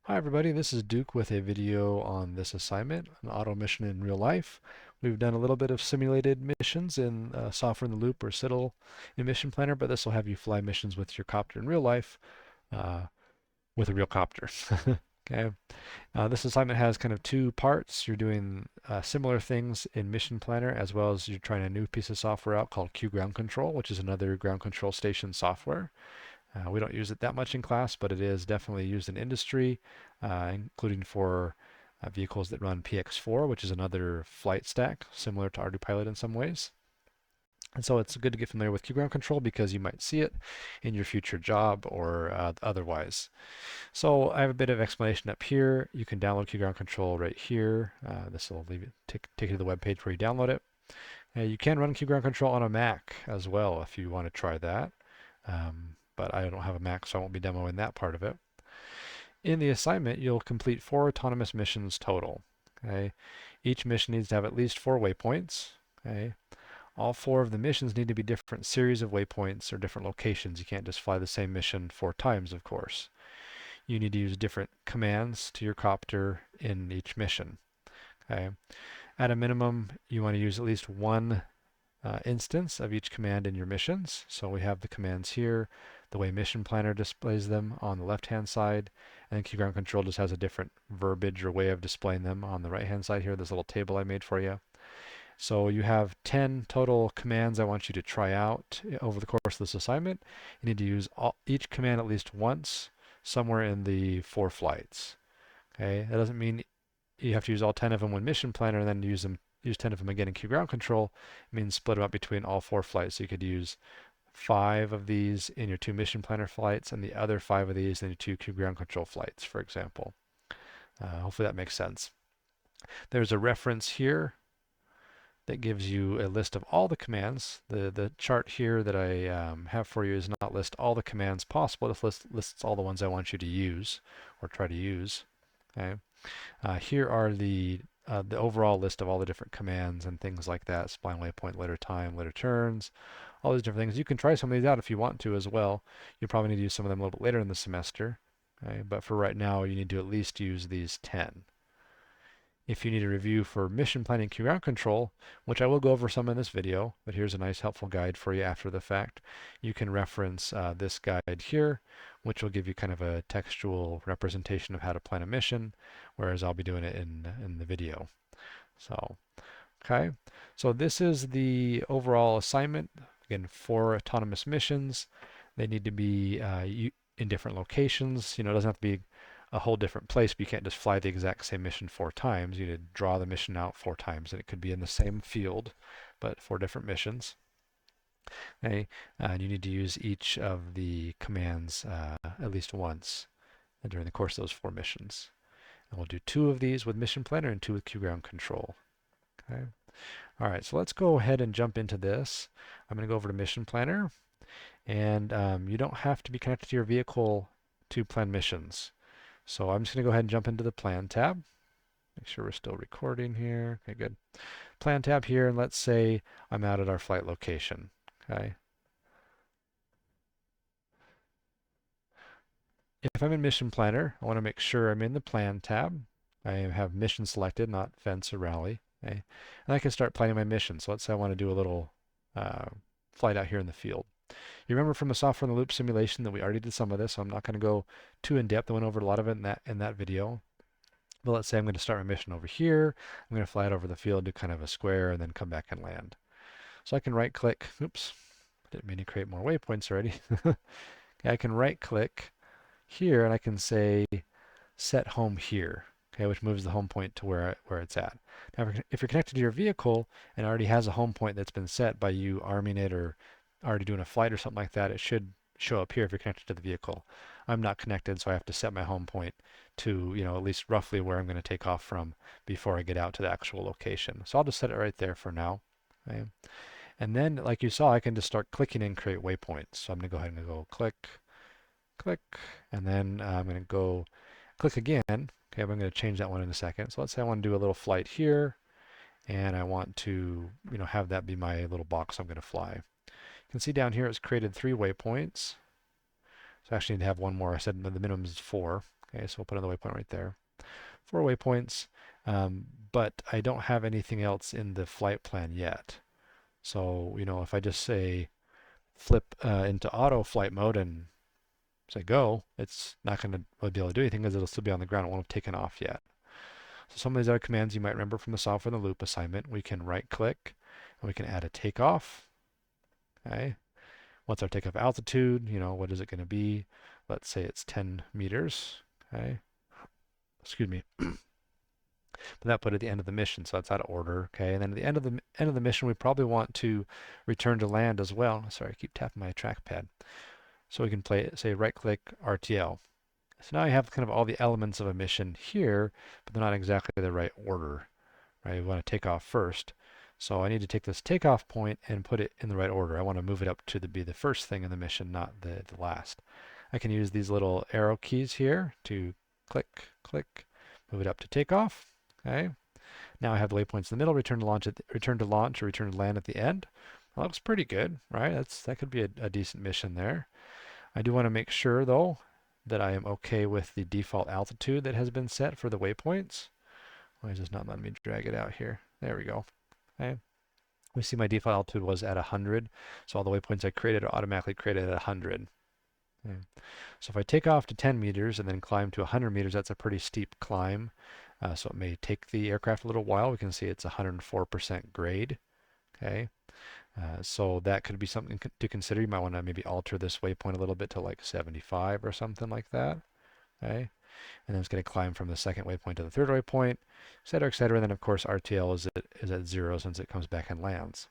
Hi everybody, this is Duke with a video on this assignment, an auto mission in real life. We've done a little bit of simulated missions in Software in the Loop or CITL in Mission Planner, but this will have you fly missions with your copter in real life uh, with a real copter. Okay. This assignment has kind of two parts. You're doing similar things in Mission Planner as well as you're trying a new piece of software out called QGroundControl, which is another ground control station software. We don't use it that much in class, but it is definitely used in industry, including for vehicles that run PX4, which is another flight stack similar to Ardupilot in some ways. And so it's good to get familiar with QGroundControl because you might see it in your future job or otherwise. So I have a bit of explanation up here. You can download QGroundControl right here. This will take you to the web page where you download it. You can run QGroundControl on a Mac as well if you want to try that. But I don't have a Mac, so I won't be demoing that part of it. In the assignment, you'll complete 4 autonomous missions total. Okay? Each mission needs to have at least 4 waypoints. Okay? All 4 of the missions need to be different series of waypoints or different locations. You can't just fly the same mission 4 times, of course. You need to use different commands to your copter in each mission. Okay? At a minimum, you want to use at least one instance of each command in your missions. So we have the commands here, the way Mission Planner displays them on the left-hand side, and QGroundControl just has a different verbiage or way of displaying them on the right-hand side here, this little table I made for you. So you have 10 total commands I want you to try out over the course of this assignment. You need to use each command at least once somewhere in the 4 flights. Okay, that doesn't mean you have to use all 10 of them when Mission Planner and then use 10 of them again in QGroundControl. It means split them up between all 4 flights. So you could use 5 of these in your 2 Mission Planner flights and the other 5 of these in your 2 QGroundControl flights, for example. Hopefully that makes sense. There's a reference here that gives you a list of all the commands. The chart here that I have for you is not list all the commands possible. It lists all the ones I want you to use or try to use. Okay. Here are the overall list of all the different commands and things like that, spline waypoint, later time, later turns, all these different things. You can try some of these out if you want to as well. You probably need to use some of them a little bit later in the semester, okay? But for right now, you need to at least use these 10. If you need a review for mission planning QGroundControl, which I will go over some in this video, but here's a nice helpful guide for you after the fact, you can reference this guide here, which will give you kind of a textual representation of how to plan a mission, whereas I'll be doing it in the video. So, okay, so this is the overall assignment. Again, 4 autonomous missions. They need to be in different locations. You know, it doesn't have to be a whole different place, but you can't just fly the exact same mission 4 times. You need to draw the mission out 4 times, and it could be in the same field, but 4 different missions. Okay, and you need to use each of the commands at least once during the course of those 4 missions. And we'll do 2 of these with Mission Planner and 2 with QGroundControl. Okay. All right, so let's go ahead and jump into this. I'm going to go over to Mission Planner, and you don't have to be connected to your vehicle to plan missions. So I'm just going to go ahead and jump into the Plan tab. Make sure we're still recording here. Okay, good. Plan tab here, and let's say I'm out at our flight location. Okay. If I'm in Mission Planner, I want to make sure I'm in the Plan tab. I have mission selected, not fence or rally. Okay. And I can start planning my mission. So let's say I want to do a little flight out here in the field. You remember from the Software in the Loop simulation that we already did some of this, so I'm not going to go too in depth. I went over a lot of it in that video. But let's say I'm going to start my mission over here. I'm going to fly it over the field, do kind of a square, and then come back and land. So I can right click. Oops, I didn't mean to create more waypoints already. Okay, I can right click here and I can say set home here. Okay, which moves the home point to where it's at. Now, if you're connected to your vehicle and already has a home point that's been set by you arming it or already doing a flight or something like that, it should show up here if you're connected to the vehicle. I'm not connected, so I have to set my home point to, you know, at least roughly where I'm going to take off from before I get out to the actual location. So I'll just set it right there for now. Okay. And then, like you saw, I can just start clicking and create waypoints. So I'm going to go ahead and go click, click, and then I'm going to go click again. Okay, I'm going to change that one in a second. So let's say I want to do a little flight here, and I want to, you know, have that be my little box I'm going to fly. You can see down here it's created 3 waypoints. So I actually need to have one more. I said the minimum is 4. Okay, so we'll put another waypoint right there. 4 waypoints, but I don't have anything else in the flight plan yet. So, if I just say flip into auto flight mode and say go, it's not going to be able to do anything because it'll still be on the ground. It won't have taken off yet. So some of these other commands you might remember from the software in the loop assignment, we can right click and we can add a takeoff. Okay. What's our takeoff altitude? What is it going to be? Let's say it's 10 meters. Okay. Excuse me. But that put at the end of the mission, so that's out of order. Okay. And then at the end of the mission, we probably want to return to land as well. Sorry, I keep tapping my trackpad. So we can say right click RTL. So now I have kind of all the elements of a mission here, but they're not exactly the right order, right? We want to take off first. So I need to take this takeoff point and put it in the right order. I want to move it up to be the first thing in the mission, not the last. I can use these little arrow keys here to click, click, move it up to takeoff. Okay. Now I have the waypoints in the middle, return to launch, or return to land at the end. That looks pretty good, right? That could be a decent mission there. I do want to make sure though that I am okay with the default altitude that has been set for the waypoints. Why is this not letting me drag it out here? There we go. Okay. We see my default altitude was at 100, so all the waypoints I created are automatically created at 100. Okay. So if I take off to 10 meters and then climb to 100 meters, that's a pretty steep climb. So it may take the aircraft a little while. We can see it's 104% grade. Okay. So that could be something to consider. You might want to maybe alter this waypoint a little bit to like 75 or something like that. Okay. And then it's going to climb from the second waypoint to the third waypoint, et cetera, et cetera. And then of course RTL is at 0 since it comes back and lands.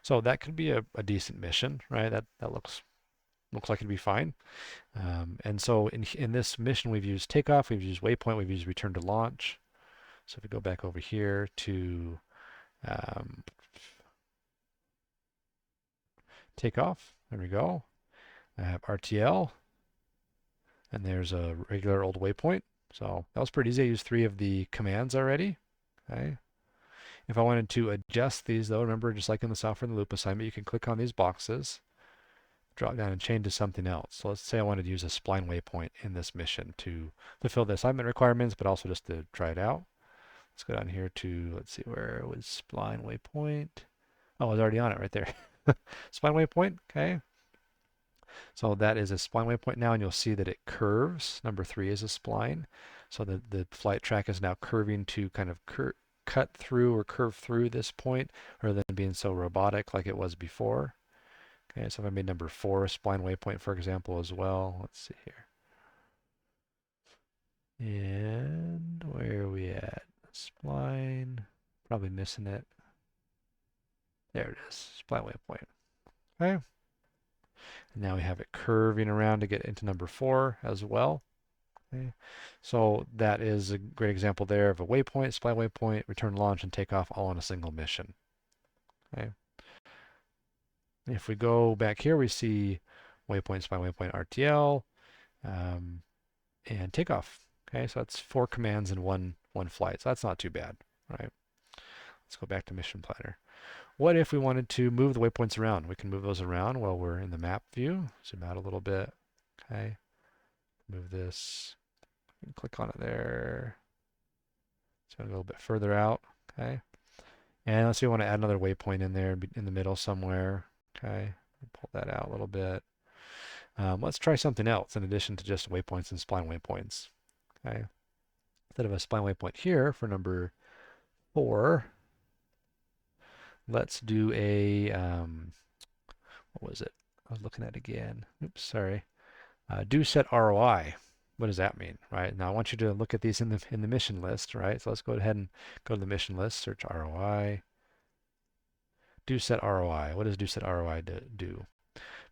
So that could be a decent mission, right? That looks like it'd be fine. And so in this mission, we've used takeoff, we've used waypoint, we've used return to launch. So if we go back over here to takeoff, there we go. I have RTL, and there's a regular old waypoint. So that was pretty easy. I used 3 of the commands already. Okay. If I wanted to adjust these though, remember just like in the software in the loop assignment, you can click on these boxes, drop down and change to something else. So let's say I wanted to use a spline waypoint in this mission to fulfill the assignment requirements, but also just to try it out. Let's go down here to, let's see, where was spline waypoint? Oh, I was already on it right there. Spline waypoint, okay. So that is a spline waypoint now, and you'll see that it curves. Number 3 is a spline. So the flight track is now curving to kind of cut through or curve through this point, rather than being so robotic like it was before. Okay, so if I made number 4 a spline waypoint, for example, as well, let's see here. And where are we at? Spline, probably missing it. There it is, spline waypoint. Okay. And now we have it curving around to get into number 4 as well. Okay. So that is a great example there of a waypoint, spline waypoint, return, launch, and takeoff all on a single mission. Okay. If we go back here, we see waypoint, spline waypoint, RTL, and takeoff. Okay, so that's 4 commands in one flight. So that's not too bad, right? Let's go back to Mission Planner. What if we wanted to move the waypoints around? We can move those around while we're in the map view. Zoom out a little bit. Okay. Move this. Click on it there. So a little bit further out. Okay. And let's say we want to add another waypoint in there in the middle somewhere. Okay. Pull that out a little bit. Let's try something else in addition to just waypoints and spline waypoints. Okay. Instead of a spline waypoint here for number 4, let's do a, what was it? I was looking at it again. Oops, sorry. Do set ROI. What does that mean, right? Now I want you to look at these in the mission list, right? So let's go ahead and go to the mission list, search ROI. Do set ROI. What does do set ROI do?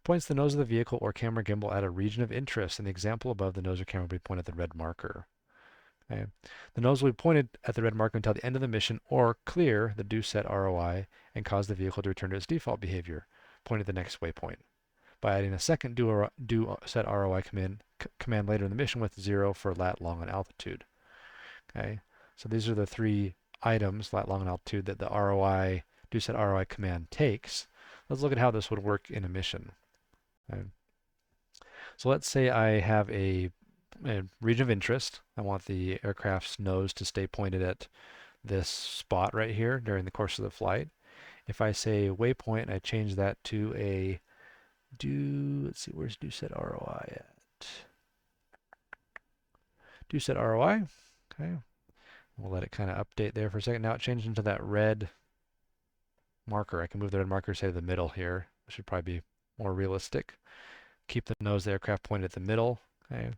Points the nose of the vehicle or camera gimbal at a region of interest. In the example above, the nose or camera will be pointed at the red marker. Okay. The nose will be pointed at the red marker until the end of the mission, or clear the do set ROI and cause the vehicle to return to its default behavior, point at the next waypoint. By adding a second do set ROI command later in the mission with 0 for lat, long, and altitude. Okay. So these are the 3 items, lat, long, and altitude, that the ROI do set ROI command takes. Let's look at how this would work in a mission. Okay. So let's say I have a region of interest. I want the aircraft's nose to stay pointed at this spot right here during the course of the flight. If I say waypoint and I change that to a let's see, where's do set ROI at? Do set ROI. Okay. We'll let it kind of update there for a second. Now it changed into that red marker. I can move the red marker, say, to the middle here. This should probably be more realistic. Keep the nose of the aircraft pointed at the middle. Okay.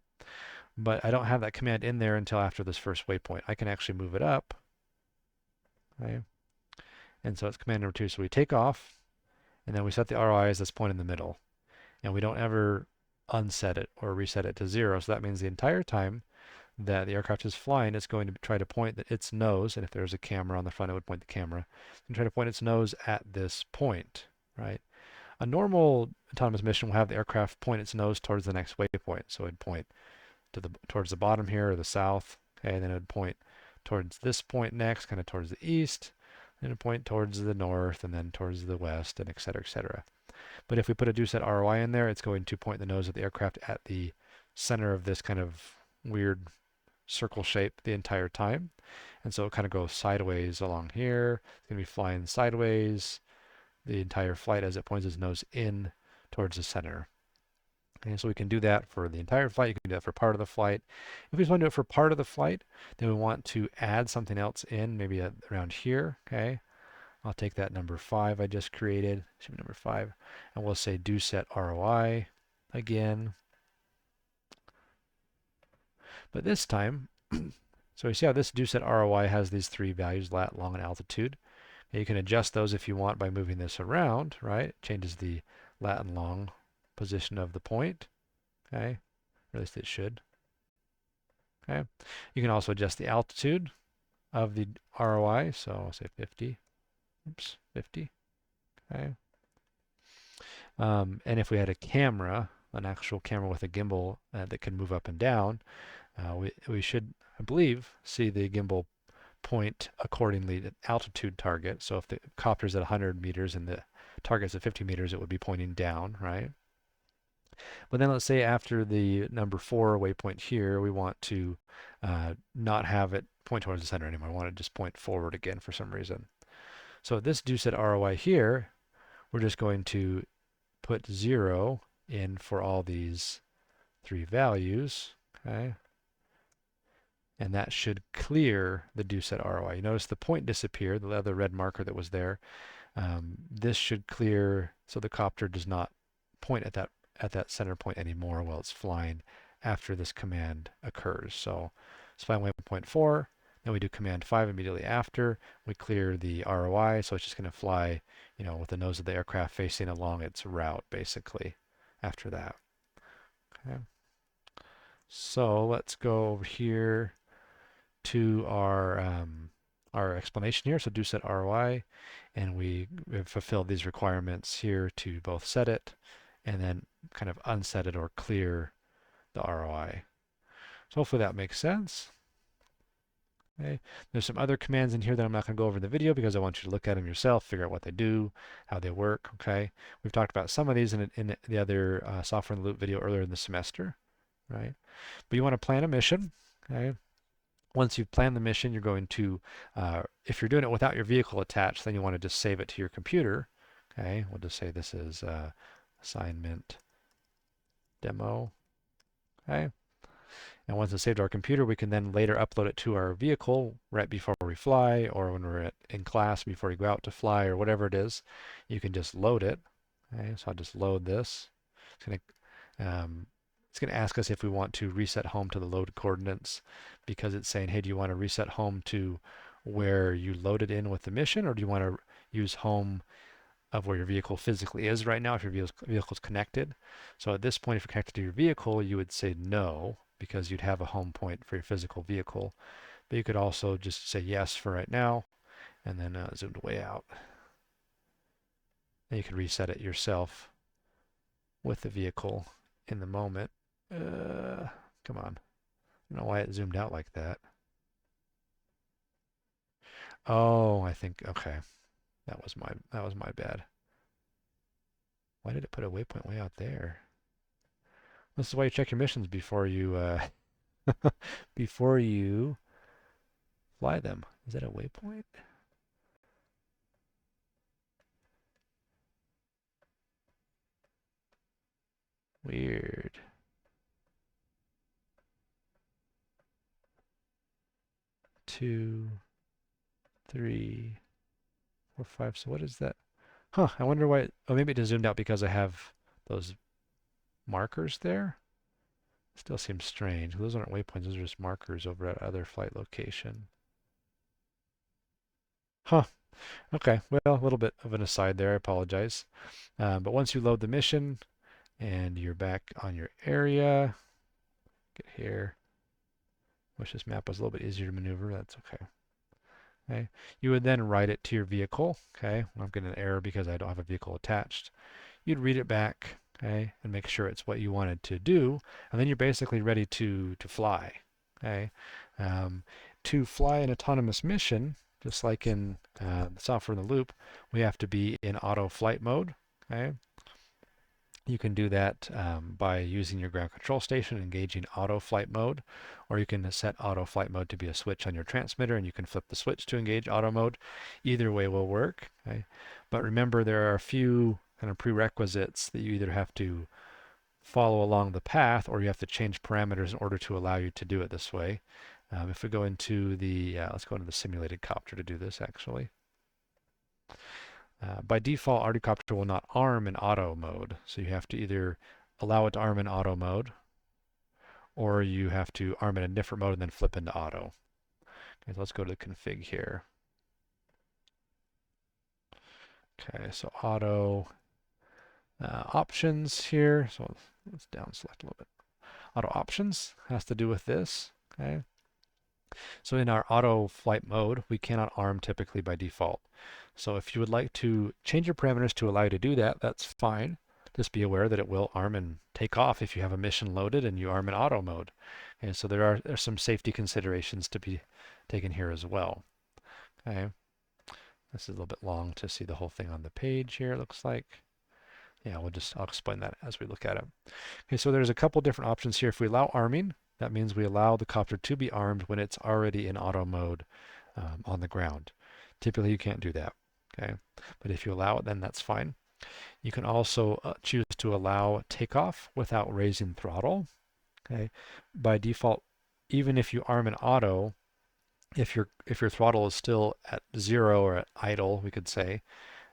But I don't have that command in there until after this first waypoint. I can actually move it up. Okay. And so it's command number 2. So we take off, and then we set the ROI as this point in the middle. And we don't ever unset it or reset it to 0. So that means the entire time that the aircraft is flying, it's going to try to point its nose, and if there's a camera on the front, it would point the camera, and try to point its nose at this point, right? A normal autonomous mission will have the aircraft point its nose towards the next waypoint. So it'd point towards the bottom here, or the south, okay, and then it would point towards this point next, kind of towards the east, and it'd point towards the north, and then towards the west, and et cetera, et cetera. But if we put a do set ROI in there, it's going to point the nose of the aircraft at the center of this kind of weird circle shape the entire time. And so it kind of goes sideways along here. It's going to be flying sideways the entire flight as it points its nose in towards the center. And so we can do that for the entire flight. You can do that for part of the flight. If we just want to do it for part of the flight, then we want to add something else in, maybe around here, okay? I'll take that number 5 I just created, should be number 5, and we'll say do set ROI again. But this time, so you see how this do set ROI has these 3 values, lat, long, and altitude. And you can adjust those if you want by moving this around, right? It changes the lat and long position of the point, okay? Or at least it should, okay? You can also adjust the altitude of the ROI, so I'll say 50. Oops, 50, okay? And if we had a camera, an actual camera with a gimbal that can move up and down, we should, I believe, see the gimbal point accordingly to altitude target. So if the copter is at 100 meters and the target's at 50 meters, it would be pointing down, right? But then let's say after the number 4 waypoint here, we want to not have it point towards the center anymore. I want to just point forward again for some reason. So this do set ROI here, we're just going to put 0 in for all these 3 values, okay? And that should clear the do set ROI. You notice the point disappeared, the other red marker that was there. This should clear so the copter does not point at that center point anymore while it's flying after this command occurs. So it's flying waypoint 4, then we do command 5 immediately after. We clear the ROI, so it's just going to fly, with the nose of the aircraft facing along its route, basically, after that. Okay. So let's go over here to our explanation here. So do set ROI, and we've fulfilled these requirements here to both set it and then kind of unset it or clear the ROI. So hopefully that makes sense. Okay. There's some other commands in here that I'm not going to go over in the video because I want you to look at them yourself, figure out what they do, how they work. Okay. We've talked about some of these in the other software in the loop video earlier in the semester, right? But you want to plan a mission. Okay. Once you've planned the mission, you're going to, if you're doing it without your vehicle attached, then you want to just save it to your computer. Okay. We'll just say this is assignment demo. Okay. And once it's saved to our computer, we can then later upload it to our vehicle right before we fly, or when we're in class before you go out to fly, or whatever it is. You can just load it. Okay, so I'll just load this. It's going to ask us if we want to reset home to the load coordinates, because it's saying, hey, do you want to reset home to where you loaded in with the mission, or do you want to use home of where your vehicle physically is right now if your vehicle is connected? So at this point, if you're connected to your vehicle, you would say no, because you'd have a home point for your physical vehicle. But you could also just say yes for right now, and then zoom way out. And you can reset it yourself with the vehicle in the moment. Come on. I don't know why it zoomed out like that. Oh, I think, okay. That was my bad. Why did it put a waypoint way out there? This is why you check your missions before you before you fly them. Is that a waypoint? Weird. 2, 3, 4, 5. So what is that? Huh, I wonder why. Oh, maybe it just zoomed out because I have those markers there. Still seems strange. Those aren't waypoints, those are just markers over at other flight location. Huh. Okay, well, a little bit of an aside there, I apologize. But once you load the mission and you're back on your area, get here. Wish this map was a little bit easier to maneuver, that's okay. Okay, you would then write it to your vehicle. Okay, I'm getting an error because I don't have a vehicle attached. You'd read it back, okay, and make sure it's what you wanted to do, and then you're basically ready to fly. Okay, to fly an autonomous mission, just like in software in the loop, we have to be in auto flight mode. Okay, you can do that by using your ground control station, engaging auto flight mode, or you can set auto flight mode to be a switch on your transmitter and you can flip the switch to engage auto mode. Either way will work. Okay? But remember, there are a few kind of prerequisites that you either have to follow along the path or you have to change parameters in order to allow you to do it this way. If we go into the, let's go into the simulated copter to do this actually. By default, Ardupilot will not arm in auto mode, so you have to either allow it to arm in auto mode, or you have to arm in a different mode and then flip into auto. Okay, so let's go to the config here. Okay, so auto options here. So let's down select a little bit. Auto options has to do with this. Okay, so in our auto flight mode, we cannot arm typically by default. So if you would like to change your parameters to allow you to do that, that's fine. Just be aware that it will arm and take off if you have a mission loaded and you arm in auto mode. And so there are some safety considerations to be taken here as well. Okay, this is a little bit long to see the whole thing on the page here, it looks like. Yeah, I'll explain that as we look at it. Okay, so there's a couple different options here. If we allow arming, that means we allow the copter to be armed when it's already in auto mode on the ground. Typically, you can't do that. Okay, but if you allow it, then that's fine. You can also choose to allow takeoff without raising throttle. Okay, by default, even if you arm in auto, if your throttle is still at 0 or at idle, we could say,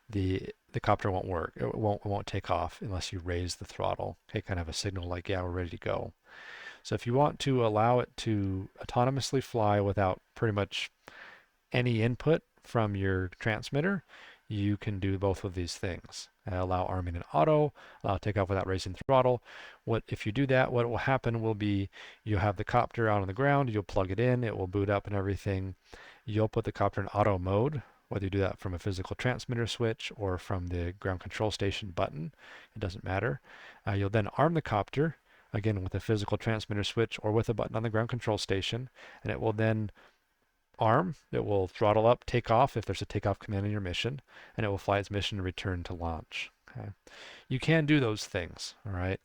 the copter won't work. It won't take off unless you raise the throttle. Okay, kind of a signal like, yeah, we're ready to go. So if you want to allow it to autonomously fly without pretty much any input from your transmitter, you can do both of these things. Allow arming in auto, allow takeoff without raising throttle. If you do that, what will happen will be you'll have the copter out on the ground, you'll plug it in, it will boot up and everything. You'll put the copter in auto mode, whether you do that from a physical transmitter switch or from the ground control station button, it doesn't matter. You'll then arm the copter, again with a physical transmitter switch or with a button on the ground control station, and it will then arm, it will throttle up, take off if there's a takeoff command in your mission, and it will fly its mission and return to launch. Okay. You can do those things, all right?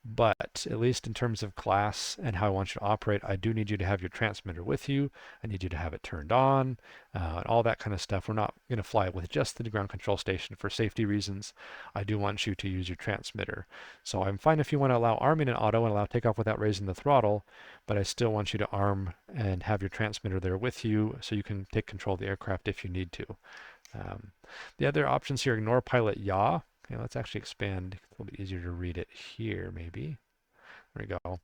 But at least in terms of class and how I want you to operate, I do need you to have your transmitter with you. I need you to have it turned on, and all that kind of stuff. We're not going to fly with just the ground control station for safety reasons. I do want you to use your transmitter. So I'm fine if you want to allow arming in auto and allow takeoff without raising the throttle, but I still want you to arm and have your transmitter there with you so you can take control of the aircraft if you need to. The other options here, ignore pilot yaw. Okay, let's actually expand. It's a little bit easier to read it here, maybe. There we go.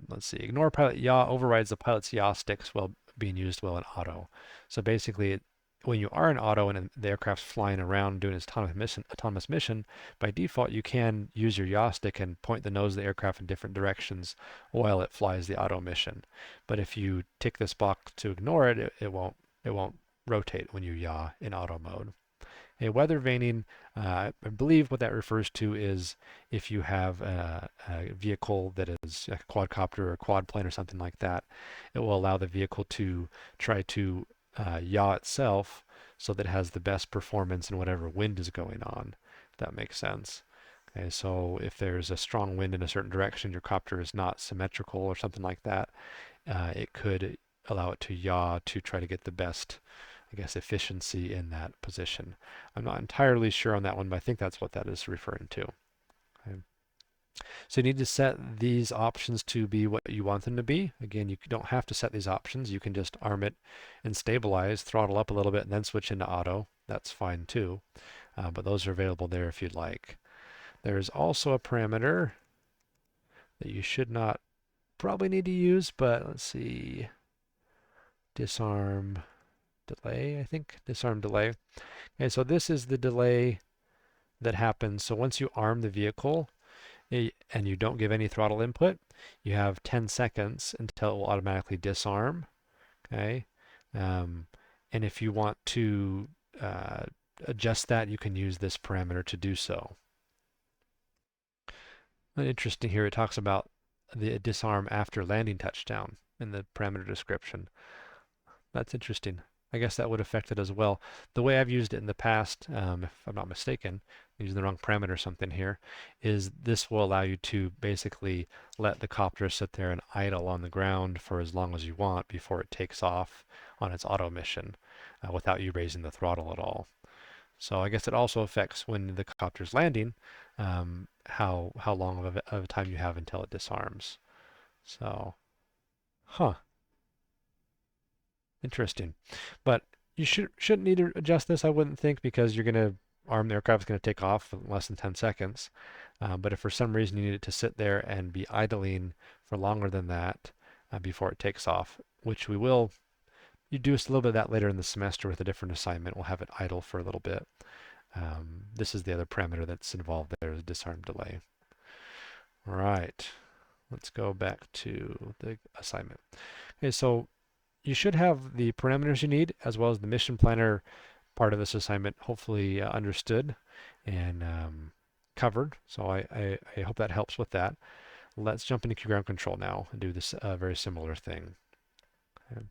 Let's see. Ignore pilot yaw overrides the pilot's yaw sticks while being used well in auto. So basically, when you are in auto and the aircraft's flying around doing its autonomous mission, by default you can use your yaw stick and point the nose of the aircraft in different directions while it flies the auto mission. But if you tick this box to ignore it, it won't rotate when you yaw in auto mode. A weather vaning, I believe what that refers to is if you have a vehicle that is a quadcopter or a quad plane or something like that, it will allow the vehicle to try to yaw itself so that it has the best performance in whatever wind is going on, if that makes sense. Okay, so if there's a strong wind in a certain direction, your copter is not symmetrical or something like that, it could allow it to yaw to try to get the best, I guess, efficiency in that position. I'm not entirely sure on that one, but I think that's what that is referring to. Okay. So you need to set these options to be what you want them to be. Again, you don't have to set these options. You can just arm it and stabilize, throttle up a little bit, and then switch into auto. That's fine too. But those are available there if you'd like. There's also a parameter that you should not probably need to use, but let's see. Disarm delay, I think. Disarm delay. Okay, so this is the delay that happens. So once you arm the vehicle and you don't give any throttle input, you have 10 seconds until it will automatically disarm. Okay. Um, and if you want to adjust that, you can use this parameter to do so. Interesting here, it talks about the disarm after landing touchdown in the parameter description. That's interesting. I guess that would affect it as well. The way I've used it in the past, if I'm not mistaken, using the wrong parameter or something here, is this will allow you to basically let the copter sit there and idle on the ground for as long as you want before it takes off on its auto mission without you raising the throttle at all. So I guess it also affects when the copter's landing, how long of a time you have until it disarms. So, huh. Interesting. But you shouldn't need to adjust this, I wouldn't think, because you're going to arm the aircraft is going to take off in less than 10 seconds. But if for some reason you need it to sit there and be idling for longer than that before it takes off, which we will, you do a little bit of that later in the semester with a different assignment. We'll have it idle for a little bit. This is the other parameter that's involved there, is disarm delay. All right, let's go back to the assignment. Okay, so you should have the parameters you need as well as the mission planner part of this assignment hopefully understood and covered. So I hope that helps with that. Let's jump into QGroundControl now and do this very similar thing. Okay.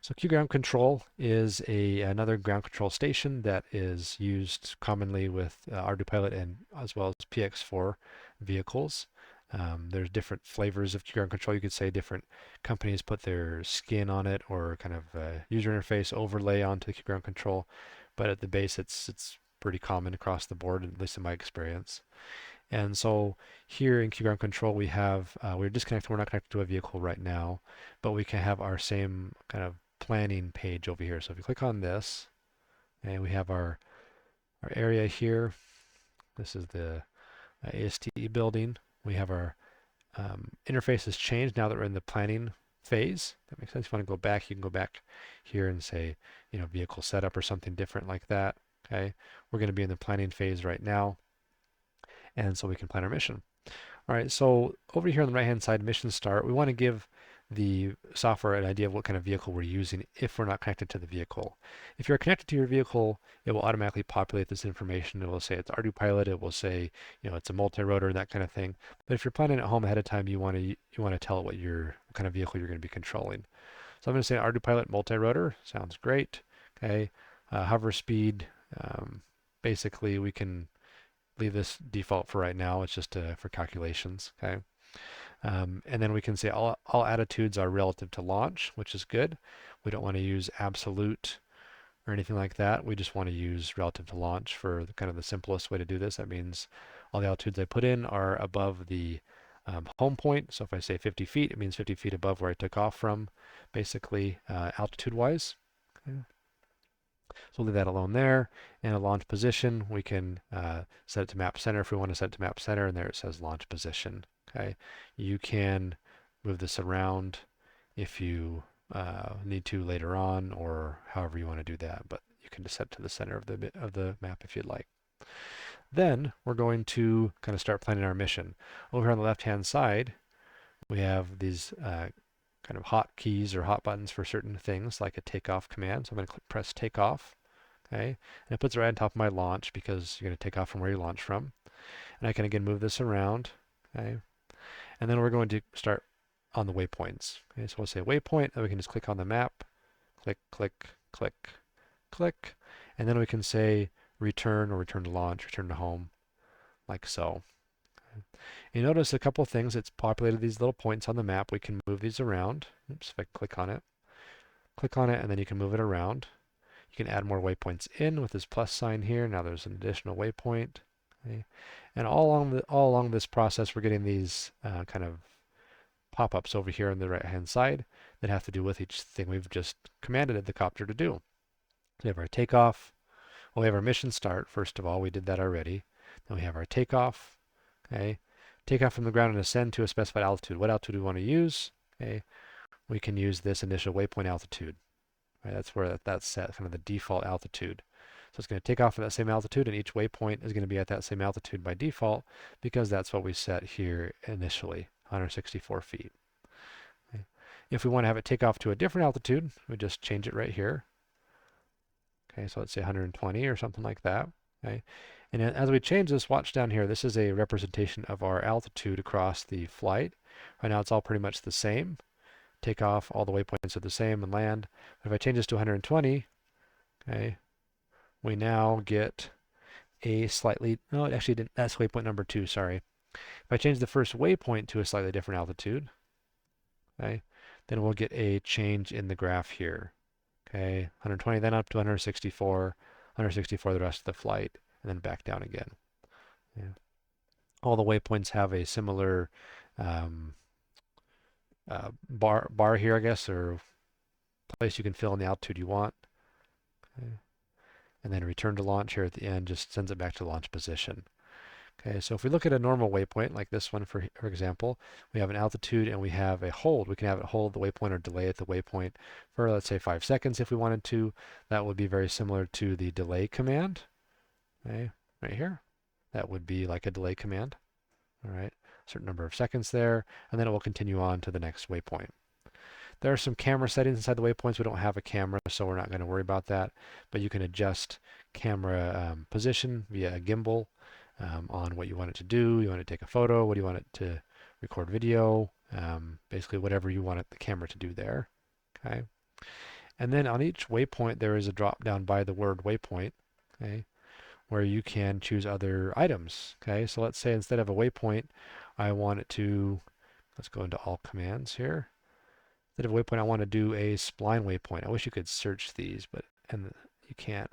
So QGroundControl is another ground control station that is used commonly with Ardupilot and as well as PX4 vehicles. There's different flavors of QGroundControl. You could say different companies put their skin on it or kind of user interface overlay onto the QGroundControl, but at the base it's pretty common across the board, at least in my experience. And so here in QGroundControl we have, we're disconnected, we're not connected to a vehicle right now, but we can have our same kind of planning page over here. So if you click on this, and we have our area here. This is the ASTE building. We have our interface has changed now that we're in the planning phase. That makes sense. If you want to go back, you can go back here and say, vehicle setup or something different like that. Okay, we're going to be in the planning phase right now, and so we can plan our mission. All right, so over here on the right-hand side, mission start, we want to give the software an idea of what kind of vehicle we're using if we're not connected to the vehicle. If you're connected to your vehicle, it will automatically populate this information. It will say it's Ardupilot. It will say, it's a multi-rotor and that kind of thing. But if you're planning at home ahead of time, you want to tell it what kind of vehicle you're going to be controlling. So I'm going to say Ardupilot multi-rotor. Sounds great. Okay, hover speed. Basically, we can leave this default for right now. It's just for calculations. Okay. And then we can say all attitudes are relative to launch, which is good. We don't want to use absolute or anything like that. We just want to use relative to launch for kind of the simplest way to do this. That means all the altitudes I put in are above the home point. So if I say 50 feet, it means 50 feet above where I took off from, basically altitude-wise. Okay. So we'll leave that alone there. And a launch position, we can set it to map center if we want to set it to map center, and there it says launch position. Okay, you can move this around if you need to later on, or however you want to do that. But you can just set it to the center of the map if you'd like. Then we're going to kind of start planning our mission. Over here on the left-hand side, we have these kind of hot keys or hot buttons for certain things, like a takeoff command. So I'm going to press takeoff. Okay, and it puts it right on top of my launch because you're going to take off from where you launch from. And I can again move this around. Okay, and then we're going to start on the waypoints. Okay, so we'll say waypoint, and we can just click on the map, click, click, click, click, and then we can say return or return to launch, return to home. like so. You notice a couple things. It's populated these little points on the map. We can move these around. Oops, if I click on it, and then you can move it around. You can add more waypoints in with this plus sign here. Now there's an additional waypoint. Okay. And all along this process, we're getting these kind of pop-ups over here on the right-hand side that have to do with each thing we've just commanded the copter to do. So we have our takeoff. Well, we have our mission start. First of all, we did that already. Then we have our takeoff. Okay. Takeoff from the ground and ascend to a specified altitude. What altitude do we want to use? Okay. We can use this initial waypoint altitude. Right, that's where that's set, kind of the default altitude. So it's going to take off at that same altitude, and each waypoint is going to be at that same altitude by default because that's what we set here initially, 164 feet. Okay. If we want to have it take off to a different altitude, we just change it right here. Okay, so let's say 120 or something like that. Okay, and as we change this, watch down here. This is a representation of our altitude across the flight. Right now, it's all pretty much the same. Take off, all the waypoints are the same, and land. But if I change this to 120, okay, we now get a slightly, no, it actually didn't, that's waypoint number 2, sorry. If I change the first waypoint to a slightly different altitude, okay, then we'll get a change in the graph here. Okay, 120, then up to 164, 164 the rest of the flight, and then back down again. Yeah. All the waypoints have a similar bar here, I guess, or place you can fill in the altitude you want. Okay. And then return to launch here at the end just sends it back to launch position. Okay, so if we look at a normal waypoint like this one, for example, we have an altitude and we have a hold. We can have it hold the waypoint or delay at the waypoint for, let's say, 5 seconds if we wanted to. That would be very similar to the delay command. Okay, right here. That would be like a delay command. All right, a certain number of seconds there, and then it will continue on to the next waypoint. There are some camera settings inside the waypoints. We don't have a camera, so we're not going to worry about that. But you can adjust camera position via a gimbal on what you want it to do. You want it to take a photo. What do you want it to record video? Basically, whatever you want the camera to do there. Okay. And then on each waypoint, there is a drop down by the word waypoint. Okay, where you can choose other items. Okay, so let's say instead of a waypoint, I want it to, let's go into all commands here. Instead of waypoint, I want to do a spline waypoint. I wish you could search these, but you can't,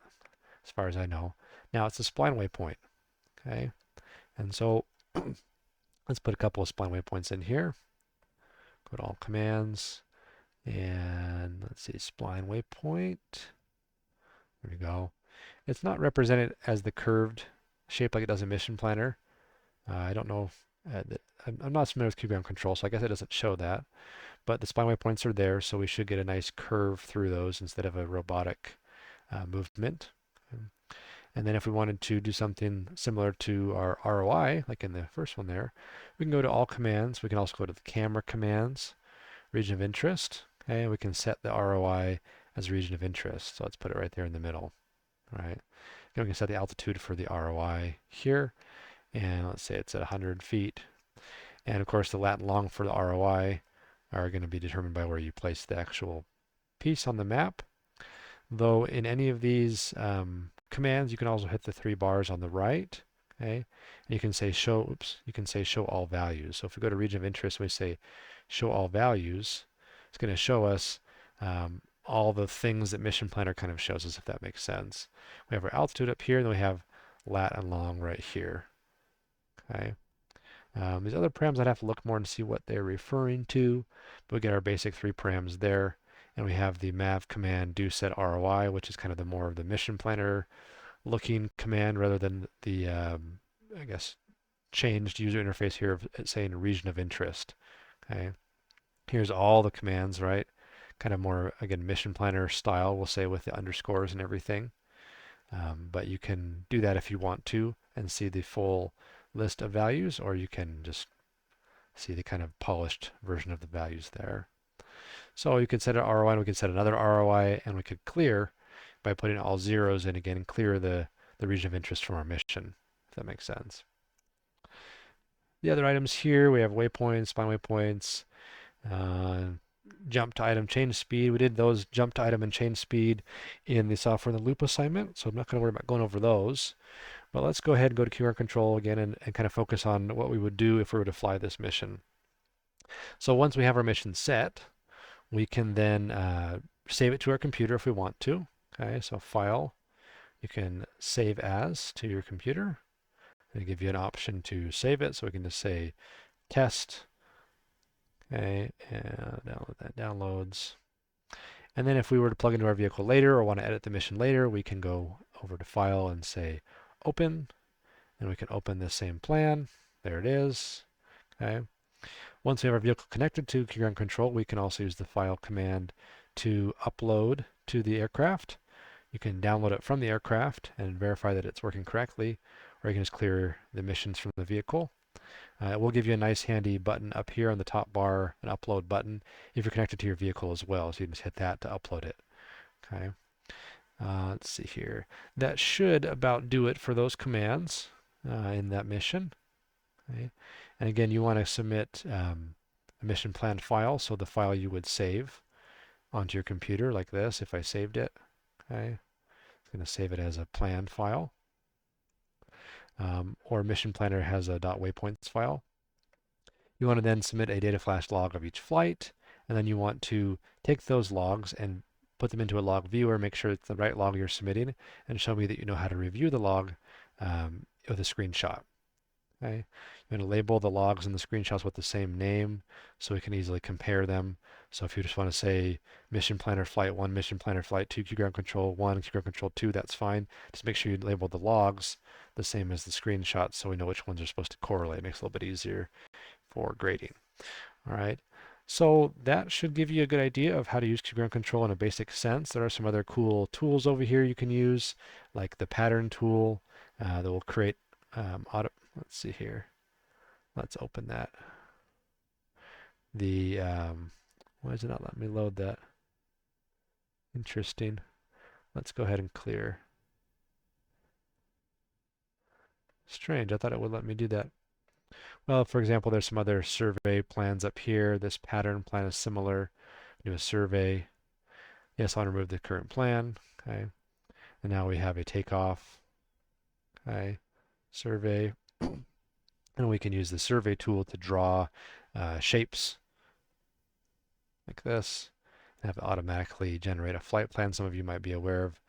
as far as I know. Now it's a spline waypoint. Okay, and so let's put a couple of spline waypoints in here. Go to all commands, and let's see, spline waypoint. There we go. It's not represented as the curved shape like it does in Mission Planner. I don't know. I'm not familiar with QGroundControl, so I guess it doesn't show that. But the spline waypoints are there, so we should get a nice curve through those instead of a robotic movement. And then if we wanted to do something similar to our ROI, like in the first one there, we can go to all commands. We can also go to the camera commands, region of interest. Okay, we can set the ROI as a region of interest. So let's put it right there in the middle. All right. Then we can set the altitude for the ROI here. And let's say it's at 100 feet. And of course, the lat and long for the ROI are going to be determined by where you place the actual piece on the map. Though in any of these commands, you can also hit the 3 bars on the right. Okay, and you can say show. Oops, you can say show all values. So if we go to region of interest, we say show all values. It's going to show us all the things that Mission Planner kind of shows us, if that makes sense. We have our altitude up here, and then we have lat and long right here. Okay. These other params, I'd have to look more and see what they're referring to, but we get our basic 3 params there, and we have the mav command do set ROI, which is kind of the more of the Mission Planner looking command rather than the, I guess, changed user interface here of it saying region of interest. Okay, here's all the commands, right? Kind of more, again, Mission Planner style, we'll say, with the underscores and everything. But you can do that if you want to and see the full list of values, or you can just see the kind of polished version of the values there. So you could set an ROI, and we could set another ROI, and we could clear by putting all zeros in again and clear the region of interest from our mission, if that makes sense. The other items here, we have waypoints, spline waypoints, jump to item, change speed. We did those jump to item and change speed in the software in the loop assignment, so I'm not going to worry about going over those. But let's go ahead and go to QGroundControl again and kind of focus on what we would do if we were to fly this mission. So once we have our mission set, we can then save it to our computer if we want to. Okay, so File, you can save as to your computer. They give you an option to save it, so we can just say test. Okay, and download that downloads. And then if we were to plug into our vehicle later or want to edit the mission later, we can go over to File and say Open, and we can open this same plan. There it is. Okay. Once we have our vehicle connected to QGroundControl, we can also use the File command to upload to the aircraft. You can download it from the aircraft and verify that it's working correctly, or you can just clear the missions from the vehicle. It will give you a nice handy button up here on the top bar, an upload button, if you're connected to your vehicle as well. So you can just hit that to upload it. Okay. Let's see here. That should about do it for those commands in that mission. Okay. And again, you want to submit a mission plan file, so the file you would save onto your computer like this if I saved it. Okay. It's going to save it as a plan file. Or Mission Planner has a .waypoints file. You want to then submit a data flash log of each flight, and then you want to take those logs and put them into a log viewer, make sure it's the right log you're submitting, and show me that you know how to review the log with a screenshot. Okay. You're going to label the logs and the screenshots with the same name so we can easily compare them. So if you just want to say Mission Planner Flight 1, Mission Planner Flight 2, QGroundControl 1, QGroundControl 2, that's fine. Just make sure you label the logs the same as the screenshots so we know which ones are supposed to correlate. It makes it a little bit easier for grading. All right. So that should give you a good idea of how to use QGroundControl in a basic sense. There are some other cool tools over here you can use, like the pattern tool that will create let's see here. Let's open that. Why is it not letting me load that? Interesting. Let's go ahead and clear. Strange, I thought it would let me do that. Well, for example, there's some other survey plans up here. This pattern plan is similar. Do a survey. Yes, I'll remove the current plan. Okay. And now we have a takeoff. Okay. Survey. And we can use the survey tool to draw shapes like this and have it automatically generate a flight plan. Some of you might be aware of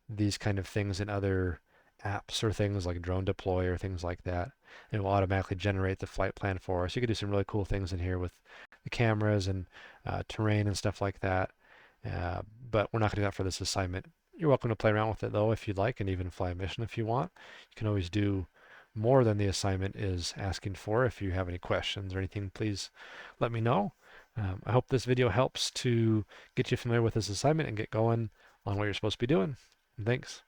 these kind of things in other apps or things like Drone Deploy or things like that. It will automatically generate the flight plan for us. You can do some really cool things in here with the cameras and terrain and stuff like that. But we're not going to do that for this assignment. You're welcome to play around with it though if you'd like, and even fly a mission if you want. You can always do more than the assignment is asking for. If you have any questions or anything, please let me know. I hope this video helps to get you familiar with this assignment and get going on what you're supposed to be doing. Thanks.